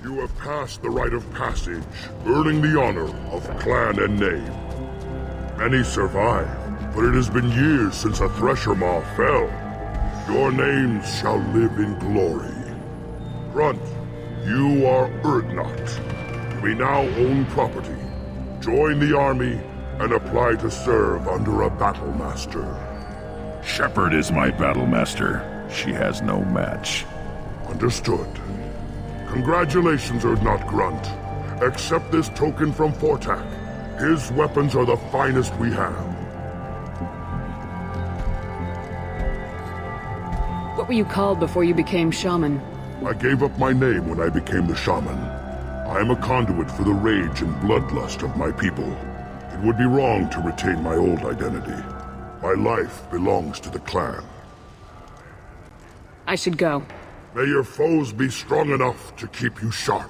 You have passed the rite of passage, earning the honor of clan and name. Many survive, but it has been years since a Thresher Maw fell. Your names shall live in glory. Grunt, you are Urdnot. You may now own property. Join the army and apply to serve under a battle master. Shepard is my battle master. She has no match. Understood. Congratulations, Urdnot Grunt. Accept this token from Fortak. His weapons are the finest we have. What were you called before you became shaman? I gave up my name when I became the shaman. I am a conduit for the rage and bloodlust of my people. It would be wrong to retain my old identity. My life belongs to the clan. I should go. May your foes be strong enough to keep you sharp.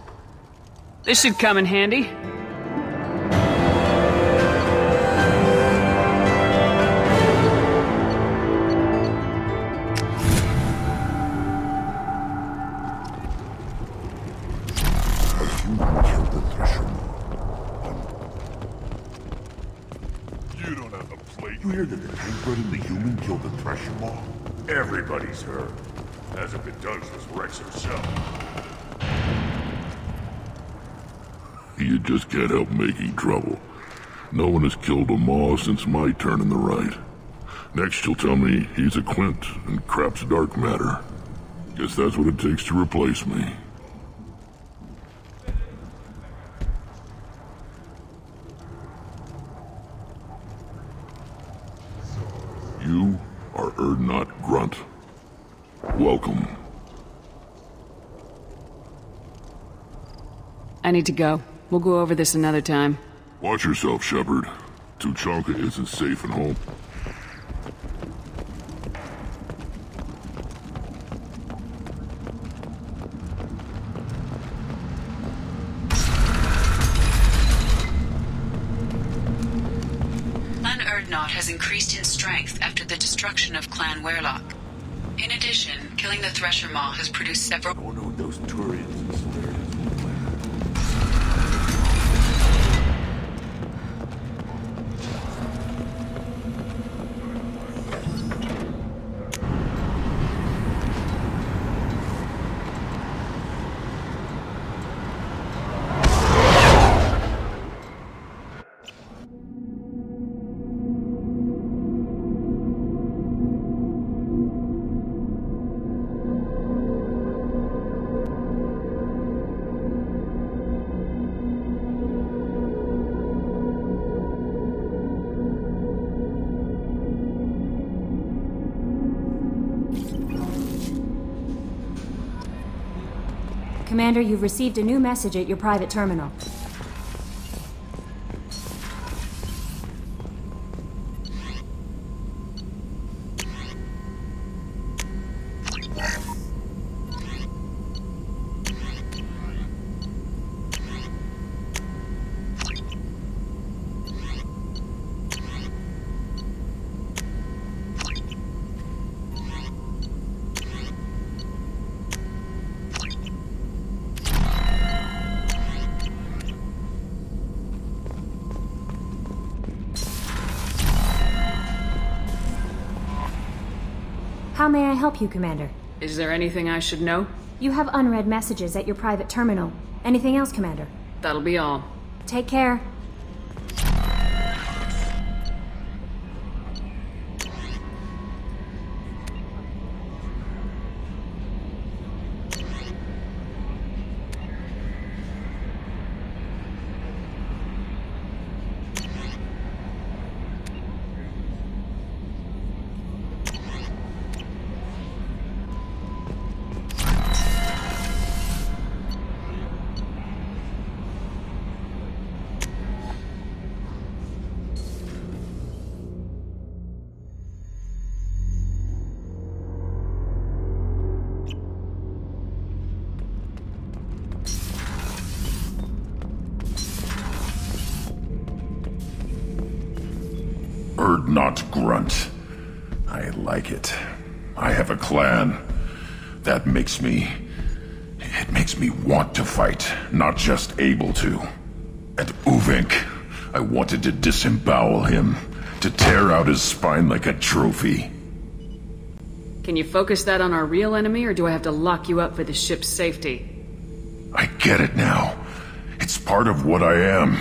This should come in handy. You don't have the plate. You hear that the tank-blood and the human killed the Thresher Maw? Everybody's heard. Hasn't been done since Rex himself. You just can't help making trouble. No one has killed a Maw since my turn in the right. Next you'll tell me he's a Quint and crap's dark matter. Guess that's what it takes to replace me. You are Urdnot Grunt. Welcome. I need to go. We'll go over this another time. Watch yourself, Shepard. Tuchanka isn't safe at home. Clan Urdnot has increased in strength after the destruction of Clan Werlock. In addition, killing the Thresher Maw has produced several... I wonder what those Turians and Solarians look like. Commander, you've received a new message at your private terminal. How may I help you, Commander? Is there anything I should know? You have unread messages at your private terminal. Anything else, Commander? That'll be all. Take care. Urdnot Grunt. I like it. I have a clan. That makes me... It makes me want to fight, not just able to. And Uvink, I wanted to disembowel him, to tear out his spine like a trophy. Can you focus that on our real enemy, or do I have to lock you up for the ship's safety? I get it now. It's part of what I am.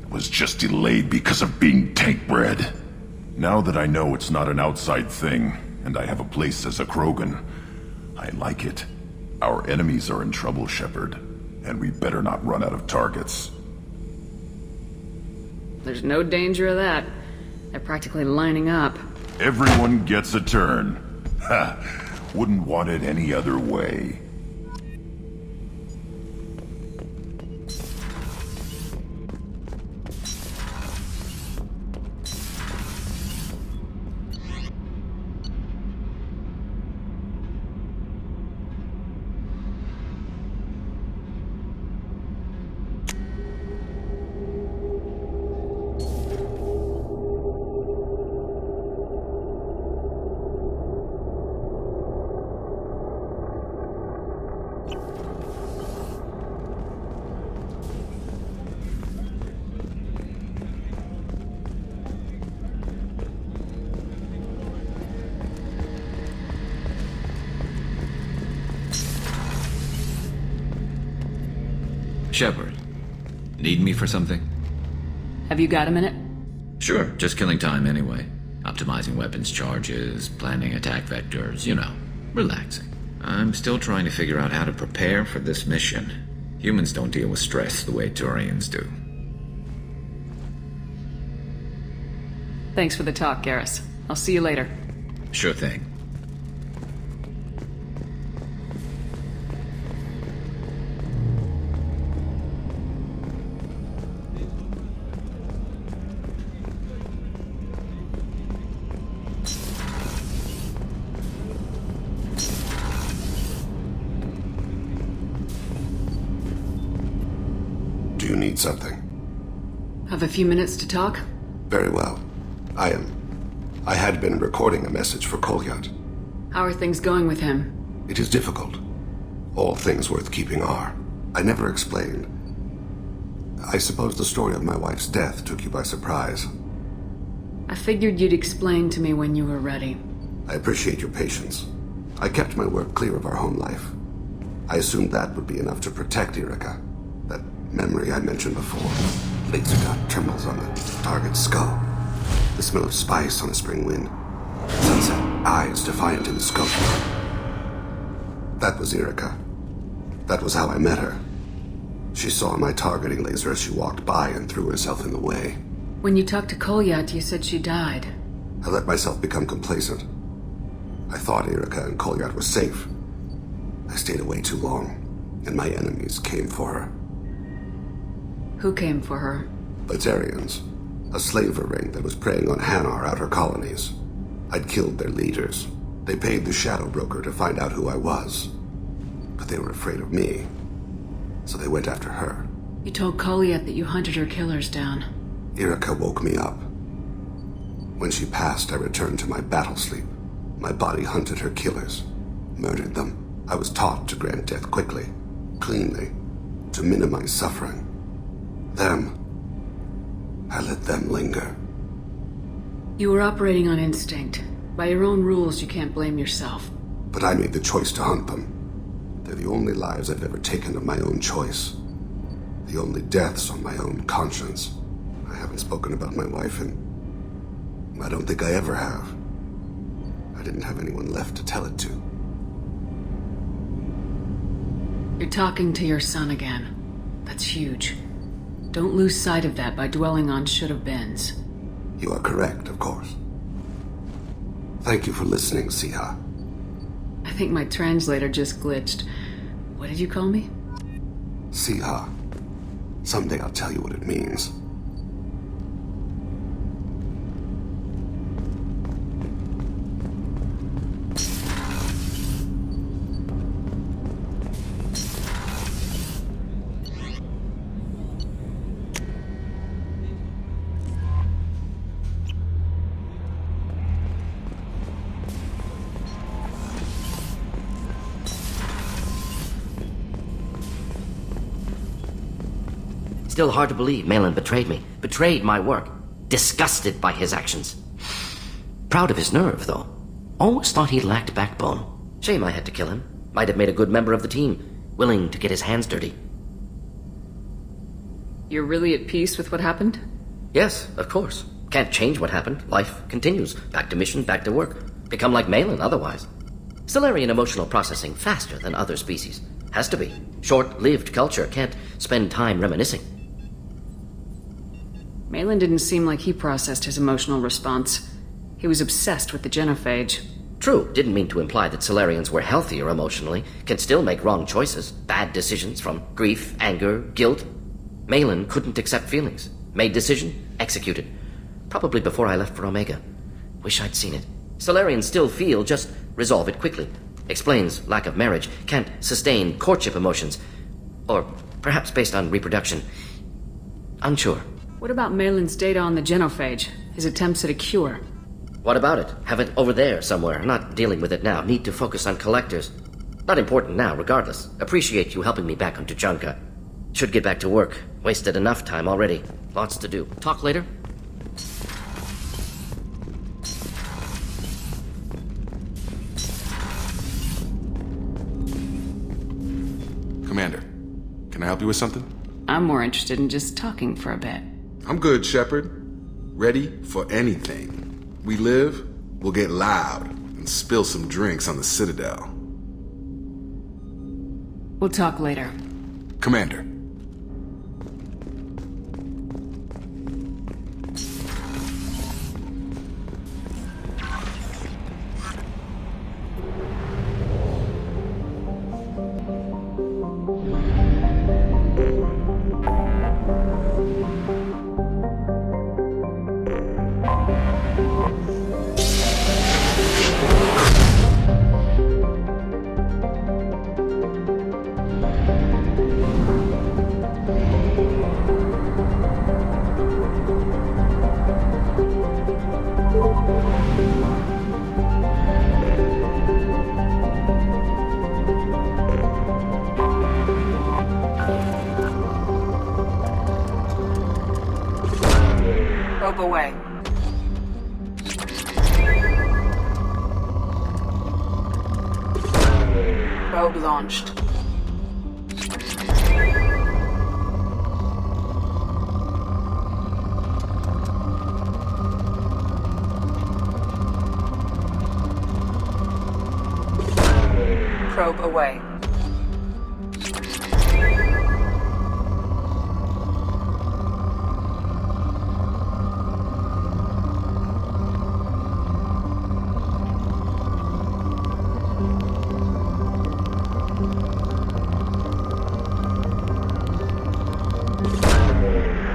It was just delayed because of being tank-bred. Now that I know it's not an outside thing, and I have a place as a Krogan, I like it. Our enemies are in trouble, Shepard, and we better not run out of targets. There's no danger of that. They're practically lining up. Everyone gets a turn. Ha! Wouldn't want it any other way. Shepard, need me for something? Have you got a minute? Sure, just killing time anyway. Optimizing weapons charges, planning attack vectors, you know, relaxing. I'm still trying to figure out how to prepare for this mission. Humans don't deal with stress the way Turians do. Thanks for the talk, Garrus. I'll see you later. Sure thing. Do you need something? Have a few minutes to talk? Very well. I had been recording a message for Kolyat. How are things going with him? It is difficult. All things worth keeping are. I never explained. I suppose the story of my wife's death took you by surprise. I figured you'd explain to me when you were ready. I appreciate your patience. I kept my work clear of our home life. I assumed that would be enough to protect Erica. That memory I mentioned before. Laser dot trembles on the target's skull. The smell of spice on a spring wind. Sunset, eyes defiant in the scope. That was Erica. That was how I met her. She saw my targeting laser as she walked by and threw herself in the way. When you talked to Kolyat, you said she died. I let myself become complacent. I thought Erica and Kolyat were safe. I stayed away too long, and my enemies came for her. Who came for her? Batarians. A slaver ring that was preying on Hanar outer colonies. I'd killed their leaders. They paid the Shadow Broker to find out who I was. But they were afraid of me. So they went after her. You told Kolyat that you hunted her killers down. Erica woke me up. When she passed, I returned to my battle sleep. My body hunted her killers, murdered them. I was taught to grant death quickly, cleanly, to minimize suffering. I let them linger. You were operating on instinct. By your own rules, you can't blame yourself. But I made the choice to hunt them. They're the only lives I've ever taken of my own choice. The only deaths on my own conscience. I haven't spoken about my wife, and I don't think I ever have. I didn't have anyone left to tell it to. You're talking to your son again. That's huge. Don't lose sight of that by dwelling on should-have-beens. You are correct, of course. Thank you for listening, Siha. I think my translator just glitched. What did you call me? Siha. Someday I'll tell you what it means. still hard to believe Malin betrayed me, betrayed my work. Disgusted by his actions. Proud of his nerve, though. Always thought he lacked backbone. Shame I had to kill him. Might have made a good member of the team, willing to get his hands dirty. You're really at peace with what happened? Yes, of course. Can't change what happened. Life continues. Back to mission, back to work. Become like Malin otherwise. Stellarian emotional processing faster than other species. Has to be. Short-lived culture can't spend time reminiscing. Malin didn't seem like he processed his emotional response. He was obsessed with the genophage. True, didn't mean to imply that Solarians were healthier emotionally, can still make wrong choices, bad decisions from grief, anger, guilt. Malin couldn't accept feelings. Made decision, executed. Probably before I left for Omega. Wish I'd seen it. Solarians still feel, just resolve it quickly. Explains lack of marriage, can't sustain courtship emotions. Or perhaps based on reproduction. Unsure. What about Malin's data on the genophage? His attempts at a cure? What about it? Have it over there somewhere. Not dealing with it now. Need to focus on collectors. Not important now, regardless. Appreciate you helping me back on Tuchanka. Should get back to work. Wasted enough time already. Lots to do. Talk later? Commander, can I help you with something? I'm more interested in just talking for a bit. I'm good, Shepard. Ready for anything. We live, we'll get loud, and spill some drinks on the Citadel. We'll talk later. Commander. Probe away. Probe launched. Probe away.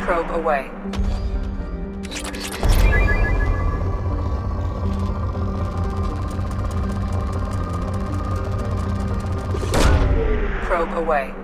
Probe away. Probe away.